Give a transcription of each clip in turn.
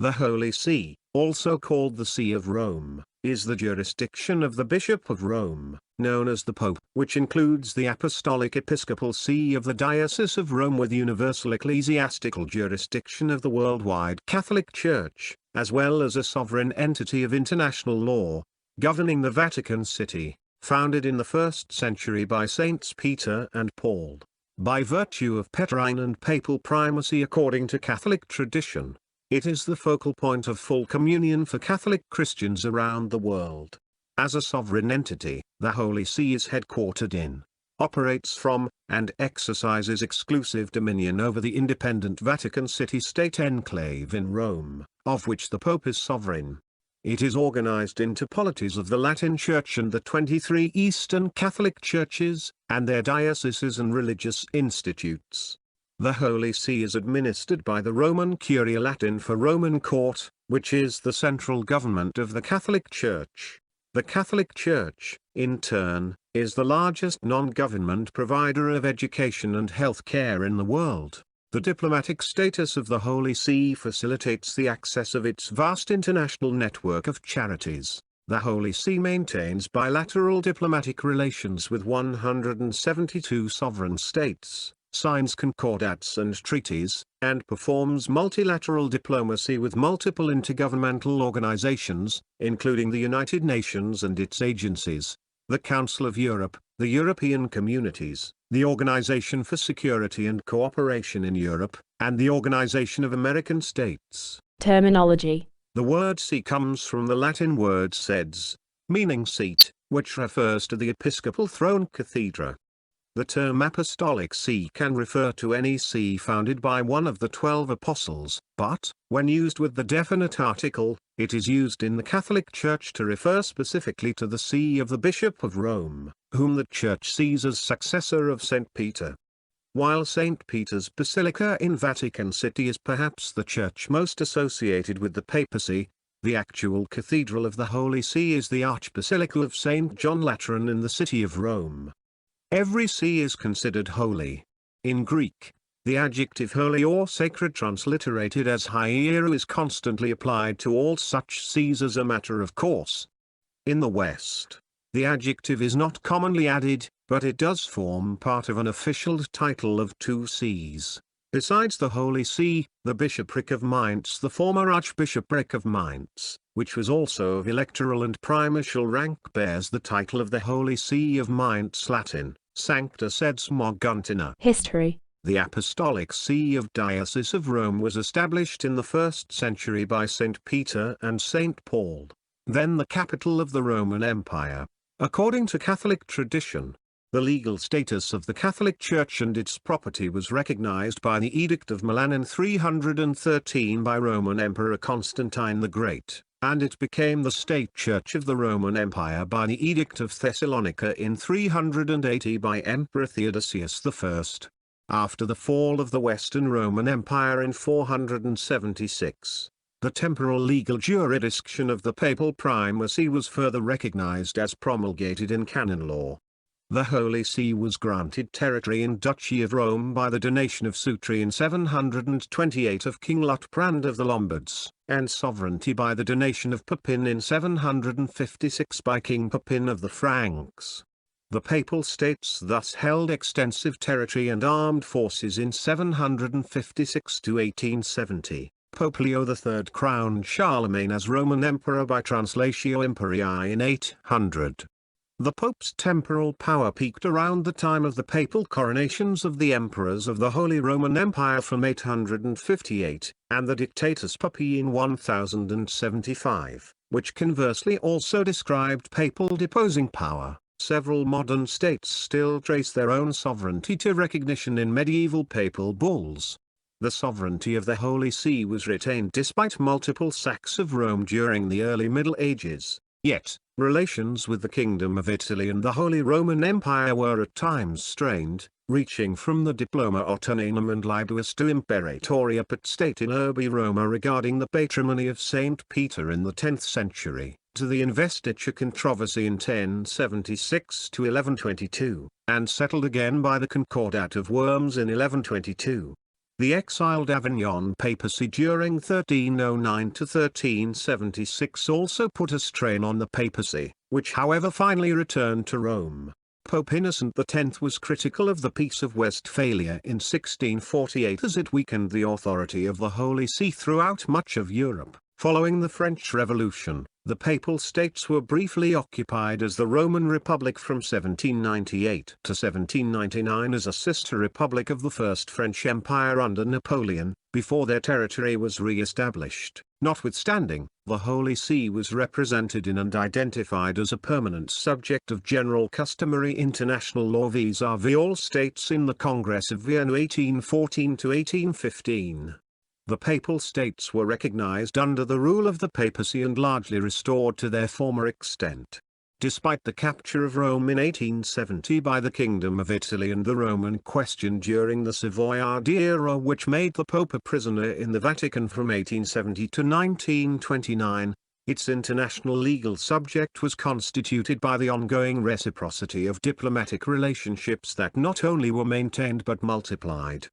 The Holy See, also called the See of Rome, is the jurisdiction of the Bishop of Rome, known as the Pope, which includes the Apostolic Episcopal See of the Diocese of Rome with universal ecclesiastical jurisdiction of the worldwide Catholic Church, as well as a sovereign entity of international law, governing the Vatican City, founded in the 1st century by Saints Peter and Paul, by virtue of Petrine and papal primacy according to Catholic tradition. It is the focal point of full communion for Catholic Christians around the world. As a sovereign entity, the Holy See is headquartered in, operates from, and exercises exclusive dominion over the independent Vatican City-State enclave in Rome, of which the Pope is sovereign. It is organized into polities of the Latin Church and the 23 Eastern Catholic Churches, and their dioceses and religious institutes. The Holy See is administered by the Roman Curia Latin for Roman Court, which is the central government of the Catholic Church. The Catholic Church, in turn, is the largest non-government provider of education and health care in the world. The diplomatic status of the Holy See facilitates the access of its vast international network of charities. The Holy See maintains bilateral diplomatic relations with 172 sovereign states, signs concordats and treaties, and performs multilateral diplomacy with multiple intergovernmental organizations, including the United Nations and its agencies, the Council of Europe, the European Communities, the Organization for Security and Cooperation in Europe, and the Organization of American States. Terminology. The word see comes from the Latin word seds, meaning seat, which refers to the episcopal throne cathedra. The term apostolic see can refer to any see founded by one of the 12 apostles, but, when used with the definite article, it is used in the Catholic Church to refer specifically to the see of the Bishop of Rome, whom the Church sees as successor of St. Peter. While St. Peter's Basilica in Vatican City is perhaps the church most associated with the papacy, the actual cathedral of the Holy See is the Archbasilica of St. John Lateran in the city of Rome. Every see is considered holy. In Greek, the adjective holy or sacred transliterated as hieru is constantly applied to all such sees as a matter of course. In the West, the adjective is not commonly added, but it does form part of an official title of 2 sees. Besides the Holy See, the Bishopric of Mainz, the former Archbishopric of Mainz, which was also of electoral and primatial rank, bears the title of the Holy See of Mainz, Latin, Sancta Seds Moguntina. History. The Apostolic See of Diocese of Rome was established in the 1st century by St. Peter and St. Paul, then the capital of the Roman Empire. According to Catholic tradition, the legal status of the Catholic Church and its property was recognized by the Edict of Milan in 313 by Roman Emperor Constantine the Great, and it became the state church of the Roman Empire by the Edict of Thessalonica in 380 by Emperor Theodosius I. After the fall of the Western Roman Empire in 476, the temporal legal jurisdiction of the papal primacy was further recognized as promulgated in canon law. The Holy See was granted territory in Duchy of Rome by the donation of Sutri in 728 of King Liutprand of the Lombards, and sovereignty by the donation of Pepin in 756 by King Pepin of the Franks. The Papal States thus held extensive territory and armed forces in 756 to 1870. Pope Leo III crowned Charlemagne as Roman Emperor by Translatio Imperii in 800. The Pope's temporal power peaked around the time of the papal coronations of the emperors of the Holy Roman Empire from 858, and the Dictatus Papae in 1075, which conversely also described papal deposing power. Several modern states still trace their own sovereignty to recognition in medieval papal bulls. The sovereignty of the Holy See was retained despite multiple sacks of Rome during the early Middle Ages. Yet, relations with the Kingdom of Italy and the Holy Roman Empire were at times strained, reaching from the Diploma Ottonanum and Libuus to Imperatoria Pat State in Urbi Roma regarding the patrimony of St. Peter in the 10th century, to the investiture controversy in 1076 to 1122, and settled again by the Concordat of Worms in 1122. The exiled Avignon papacy during 1309 to 1376 also put a strain on the papacy, which however finally returned to Rome. Pope Innocent X was critical of the Peace of Westphalia in 1648 as it weakened the authority of the Holy See throughout much of Europe. Following the French Revolution, the Papal States were briefly occupied as the Roman Republic from 1798 to 1799 as a sister republic of the First French Empire under Napoleon, before their territory was re-established. Notwithstanding, the Holy See was represented in and identified as a permanent subject of general customary international law vis-à-vis all states in the Congress of Vienna 1814 to 1815. The Papal States were recognized under the rule of the papacy and largely restored to their former extent. Despite the capture of Rome in 1870 by the Kingdom of Italy and the Roman question during the Savoyard era, which made the Pope a prisoner in the Vatican from 1870 to 1929, its international legal subject was constituted by the ongoing reciprocity of diplomatic relationships that not only were maintained but multiplied.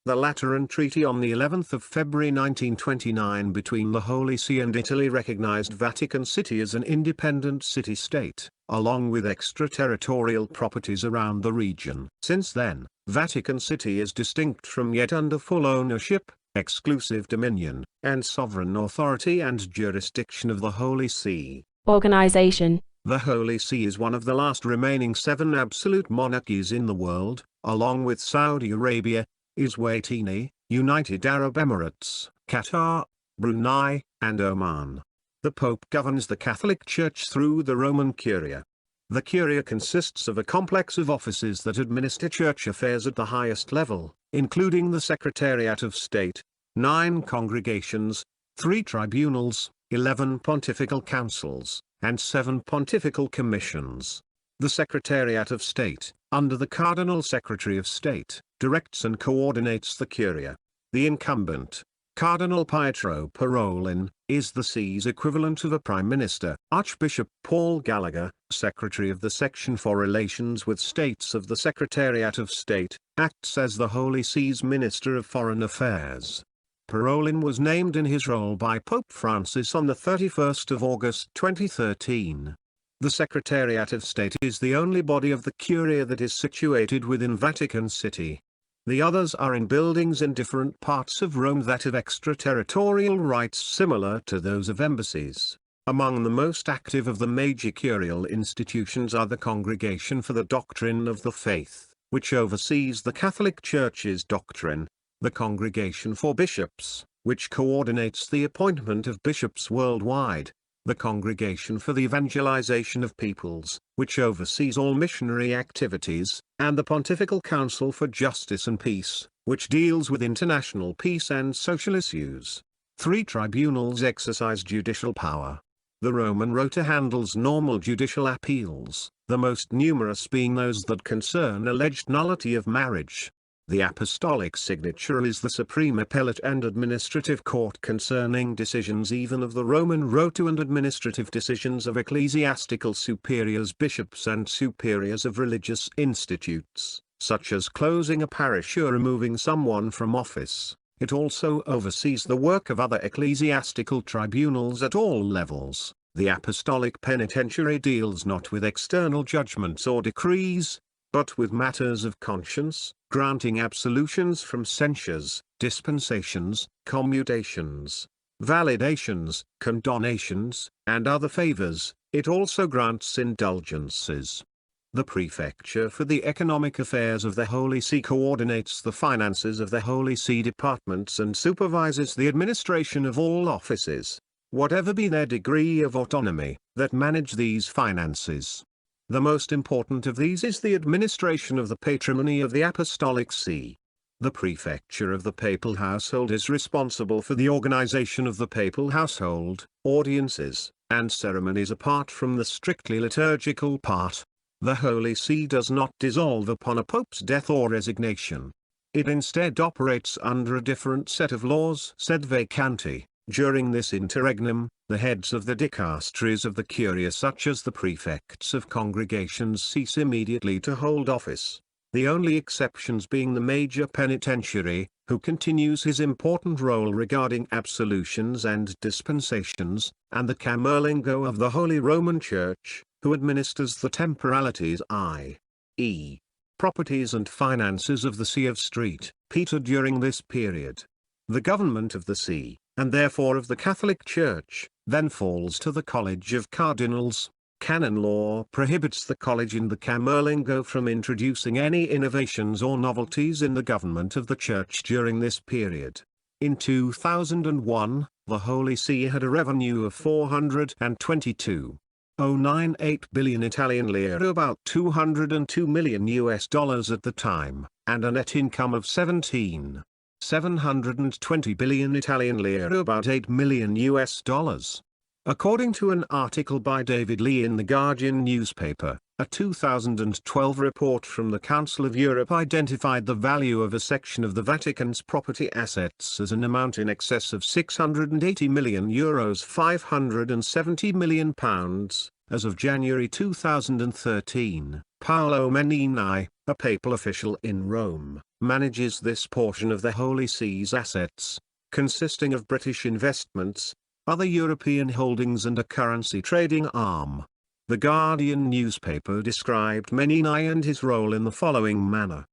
The Lateran Treaty on the 11th of February 1929 between the Holy See and Italy recognized Vatican City as an independent city-state, along with extraterritorial properties around the region. Since then, Vatican City is distinct from yet under full ownership, exclusive dominion, and sovereign authority and jurisdiction of the Holy See. Organization. The Holy See is one of the last remaining 7 absolute monarchies in the world, along with Saudi Arabia, Eswatini, United Arab Emirates, Qatar, Brunei, and Oman. The Pope governs the Catholic Church through the Roman Curia. The Curia consists of a complex of offices that administer church affairs at the highest level, including the Secretariat of State, 9 congregations, 3 tribunals, 11 pontifical councils, and 7 pontifical commissions. The Secretariat of State, under the Cardinal Secretary of State, directs and coordinates the Curia. The incumbent, Cardinal Pietro Parolin, is the see's equivalent of a Prime Minister. Archbishop Paul Gallagher, Secretary of the Section for Relations with States of the Secretariat of State, acts as the Holy See's Minister of Foreign Affairs. Parolin was named in his role by Pope Francis on the 31st of August 2013. The Secretariat of State is the only body of the Curia that is situated within Vatican City. The others are in buildings in different parts of Rome that have extraterritorial rights similar to those of embassies. Among the most active of the major curial institutions are the Congregation for the Doctrine of the Faith, which oversees the Catholic Church's doctrine, the Congregation for Bishops, which coordinates the appointment of bishops worldwide, the Congregation for the Evangelization of Peoples, which oversees all missionary activities, and the Pontifical Council for Justice and Peace, which deals with international peace and social issues. 3 tribunals exercise judicial power. The Roman Rota handles normal judicial appeals, the most numerous being those that concern alleged nullity of marriage. The Apostolic Signature is the supreme appellate and administrative court concerning decisions even of the Roman Rota and administrative decisions of ecclesiastical superiors, bishops and superiors of religious institutes, such as closing a parish or removing someone from office. It also oversees the work of other ecclesiastical tribunals at all levels. The Apostolic Penitentiary deals not with external judgments or decrees, but with matters of conscience, granting absolutions from censures, dispensations, commutations, validations, condonations, and other favors. It also grants indulgences. The Prefecture for the Economic Affairs of the Holy See coordinates the finances of the Holy See departments and supervises the administration of all offices, whatever be their degree of autonomy, that manage these finances. The most important of these is the administration of the patrimony of the Apostolic See. The Prefecture of the Papal Household is responsible for the organization of the Papal Household, audiences, and ceremonies apart from the strictly liturgical part. The Holy See does not dissolve upon a pope's death or resignation. It instead operates under a different set of laws sed vacanti. During this interregnum, the heads of the dicasteries of the Curia such as the prefects of congregations cease immediately to hold office. the only exceptions being the major penitentiary, who continues his important role regarding absolutions and dispensations, and the Camerlengo of the Holy Roman Church, who administers the temporalities i.e. properties and finances of the See of St. Peter during this period. The government of the See, and therefore of the Catholic Church, then falls to the College of Cardinals. Canon law prohibits the college and the Camerlengo from introducing any innovations or novelties in the government of the Church during this period. In 2001, the Holy See had a revenue of 422.098 billion Italian lire, about $202 million at the time, and a net income of 17.720 billion Italian lire, about $8 million. According to an article by David Lee in The Guardian newspaper, a 2012 report from the Council of Europe identified the value of a section of the Vatican's property assets as an amount in excess of €680 million, £570 million, as of January 2013. Paolo Menini, a papal official in Rome, manages this portion of the Holy See's assets, consisting of British investments, other European holdings and a currency trading arm. The Guardian newspaper described Menini and his role in the following manner.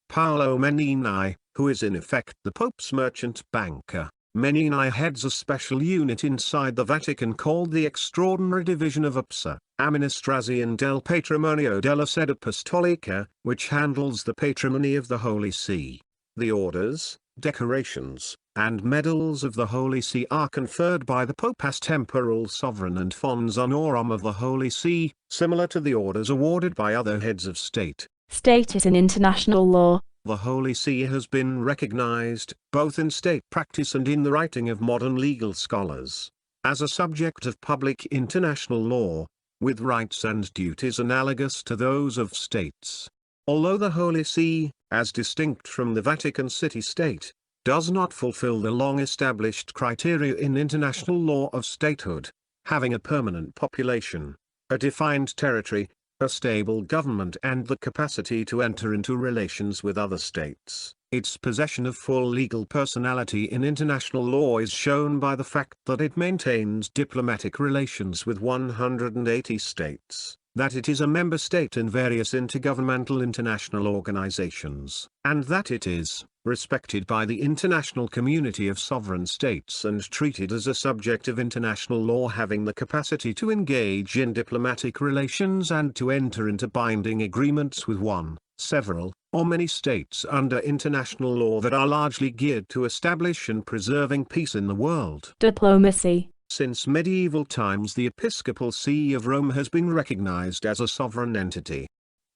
Paolo Menini, who is in effect the Pope's merchant banker, Menini heads a special unit inside the Vatican called the Extraordinary Division of UPSA, Amministrazione del Patrimonio della Sede Apostolica, which handles the patrimony of the Holy See. The orders, decorations, and medals of the Holy See are conferred by the Pope as temporal sovereign and fons honorum of the Holy See, similar to the orders awarded by other heads of state. Status in international law. The Holy See has been recognized, both in state practice and in the writing of modern legal scholars, as a subject of public international law, with rights and duties analogous to those of states. Although the Holy See, as distinct from the Vatican City-State, does not fulfill the long-established criteria in international law of statehood, having a permanent population, a defined territory, a stable government and the capacity to enter into relations with other states, its possession of full legal personality in international law is shown by the fact that it maintains diplomatic relations with 180 states, that it is a member state in various intergovernmental international organizations, and that it is respected by the international community of sovereign states and treated as a subject of international law, having the capacity to engage in diplomatic relations and to enter into binding agreements with one, several, or many states under international law that are largely geared to establish and preserving peace in the world. Diplomacy. Since medieval times, the Episcopal See of Rome has been recognized as a sovereign entity.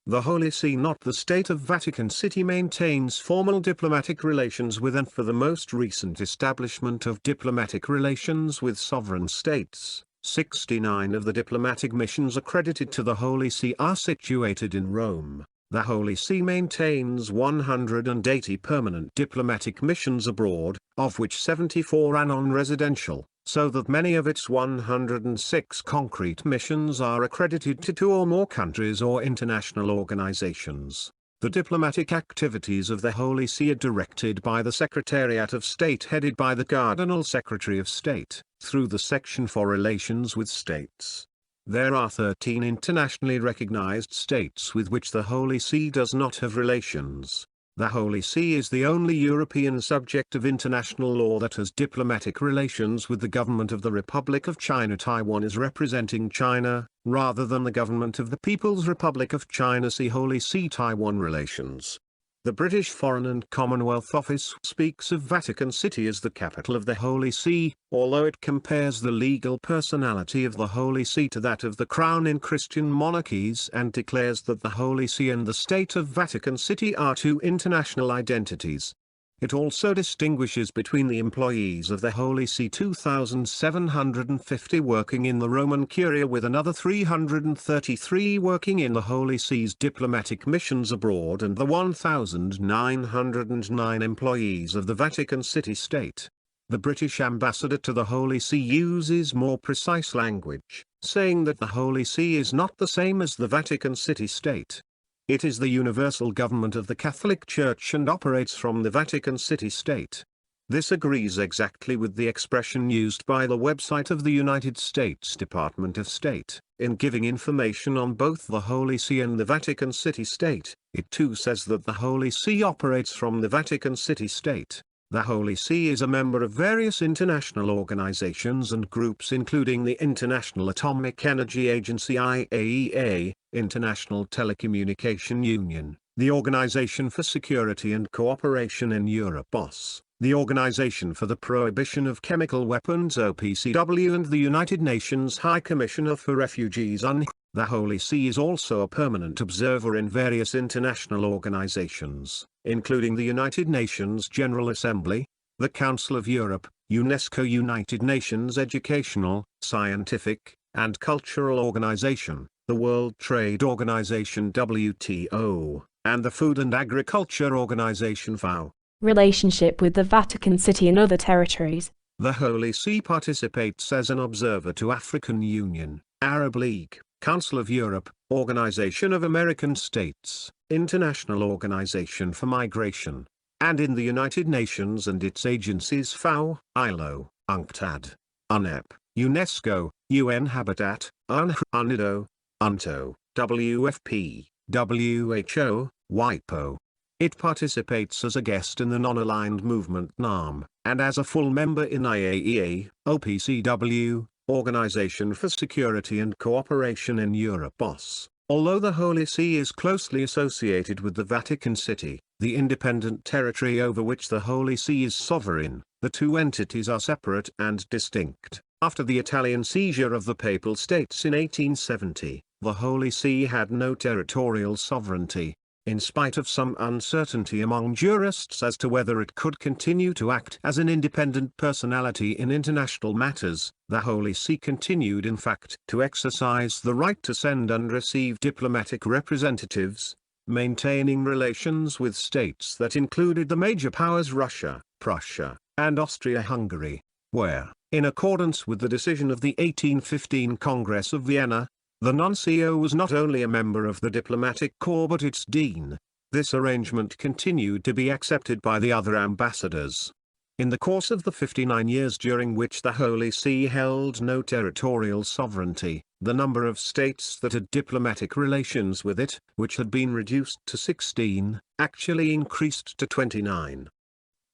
The Holy See, not the State of Vatican City, maintains formal diplomatic relations with and for the most recent establishment of diplomatic relations with sovereign states. 69 of the diplomatic missions accredited to the Holy See are situated in Rome. The Holy See maintains 180 permanent diplomatic missions abroad, of which 74 are non-residential, so that many of its 106 concrete missions are accredited to 2 or more countries or international organizations. The diplomatic activities of the Holy See are directed by the Secretariat of State headed by the Cardinal Secretary of State, through the Section for Relations with States. There are 13 internationally recognized states with which the Holy See does not have relations. The Holy See is the only European subject of international law that has diplomatic relations with the government of the Republic of China. Taiwan is representing China, rather than the government of the People's Republic of China. See Holy See-Taiwan relations. The British Foreign and Commonwealth Office speaks of Vatican City as the capital of the Holy See, although it compares the legal personality of the Holy See to that of the Crown in Christian monarchies and declares that the Holy See and the State of Vatican City are 2 international identities. It also distinguishes between the employees of the Holy See, 2,750 working in the Roman Curia with another 333 working in the Holy See's diplomatic missions abroad, and the 1,909 employees of the Vatican City State. The British ambassador to the Holy See uses more precise language, saying that the Holy See is not the same as the Vatican City State. It is the universal government of the Catholic Church and operates from the Vatican City State. This agrees exactly with the expression used by the website of the United States Department of State, in giving information on both the Holy See and the Vatican City State. It too says that the Holy See operates from the Vatican City State. The Holy See is a member of various international organizations and groups including the International Atomic Energy Agency IAEA, International Telecommunication Union, the Organization for Security and Cooperation in Europe OSCE, the Organization for the Prohibition of Chemical Weapons OPCW, and the United Nations High Commissioner for Refugees UNHCR. The Holy See is also a permanent observer in various international organizations, including the United Nations General Assembly, the Council of Europe, UNESCO, United Nations Educational, Scientific, and Cultural Organization, the World Trade Organization WTO, and the Food and Agriculture Organization FAO. Relationship with the Vatican City and other territories. The Holy See participates as an observer to African Union, Arab League, Council of Europe, Organization of American States, International Organization for Migration, and in the United Nations and its agencies FAO, ILO, UNCTAD, UNEP, UNESCO, UN Habitat, UNIDO, UNTO, WFP, WHO, WIPO. It participates as a guest in the Non-Aligned Movement NAM, and as a full member in IAEA, OPCW, Organization for Security and Cooperation in Europe OSCE. Although the Holy See is closely associated with the Vatican City, the independent territory over which the Holy See is sovereign, the two entities are separate and distinct. After the Italian seizure of the Papal States in 1870, the Holy See had no territorial sovereignty. In spite of some uncertainty among jurists as to whether it could continue to act as an independent personality in international matters, the Holy See continued in fact to exercise the right to send and receive diplomatic representatives, maintaining relations with states that included the major powers Russia, Prussia, and Austria-Hungary, where, in accordance with the decision of the 1815 Congress of Vienna, the nuncio was not only a member of the diplomatic corps but its dean. This arrangement continued to be accepted by the other ambassadors. In the course of the 59 years during which the Holy See held no territorial sovereignty, the number of states that had diplomatic relations with it, which had been reduced to 16, actually increased to 29.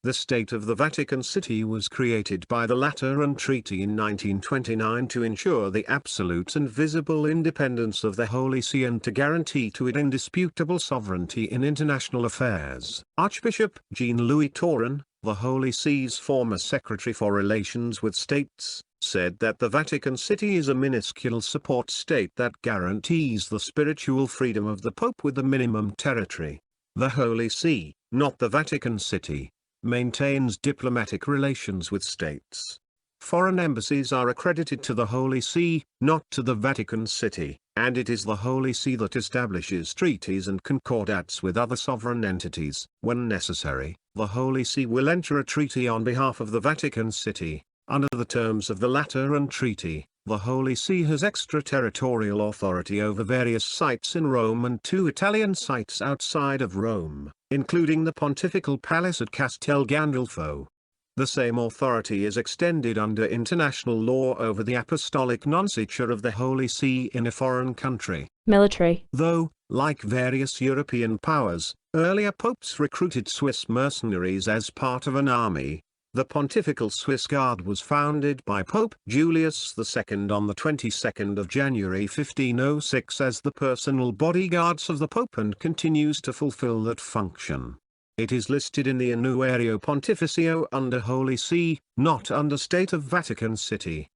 The State of the Vatican City was created by the Lateran Treaty in 1929 to ensure the absolute and visible independence of the Holy See and to guarantee to it indisputable sovereignty in international affairs. Archbishop Jean-Louis Tauran, the Holy See's former Secretary for Relations with States, said that the Vatican City is a minuscule support state that guarantees the spiritual freedom of the Pope with a minimum territory. The Holy See, not the Vatican City, maintains diplomatic relations with states. Foreign embassies are accredited to the Holy See, not to the Vatican City, and it is the Holy See that establishes treaties and concordats with other sovereign entities. When necessary, the Holy See will enter a treaty on behalf of the Vatican City. Under the terms of the Lateran Treaty, the Holy See has extraterritorial authority over various sites in Rome and 2 Italian sites outside of Rome, including the Pontifical Palace at Castel Gandolfo. The same authority is extended under international law over the apostolic nunciature of the Holy See in a foreign country. Military. Though, like various European powers, earlier popes recruited Swiss mercenaries as part of an army. The Pontifical Swiss Guard was founded by Pope Julius II on the 22nd of January 1506 as the personal bodyguards of the Pope and continues to fulfill that function. It is listed in the Annuario Pontificio under Holy See, not under State of Vatican City.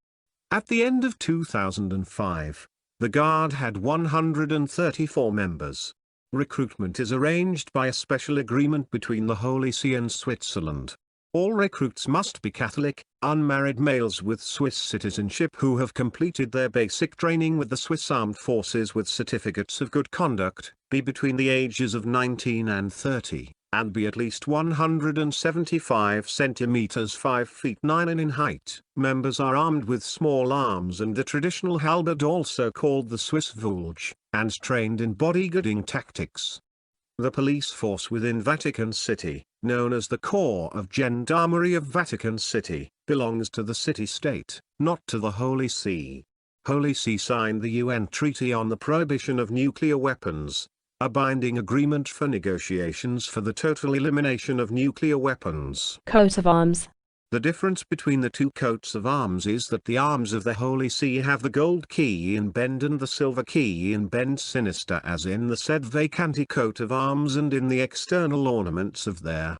At the end of 2005, the Guard had 134 members. Recruitment is arranged by a special agreement between the Holy See and Switzerland. All recruits must be Catholic, unmarried males with Swiss citizenship who have completed their basic training with the Swiss Armed Forces with certificates of good conduct, be between the ages of 19 and 30, and be at least 175 centimeters 5 feet 9 in height. Members are armed with small arms and the traditional halberd, also called the Swiss Vulge, and trained in bodyguarding tactics. The police force within Vatican City, known as the Corps of Gendarmerie of Vatican City, belongs to the city-state, not to the Holy See. Holy See signed the UN Treaty on the Prohibition of Nuclear Weapons, a binding agreement for negotiations for the total elimination of nuclear weapons. Coat of arms. The difference between the two coats of arms is that the arms of the Holy See have the gold key in bend and the silver key in bend sinister, as in the said Vacanti coat of arms and in the external ornaments of their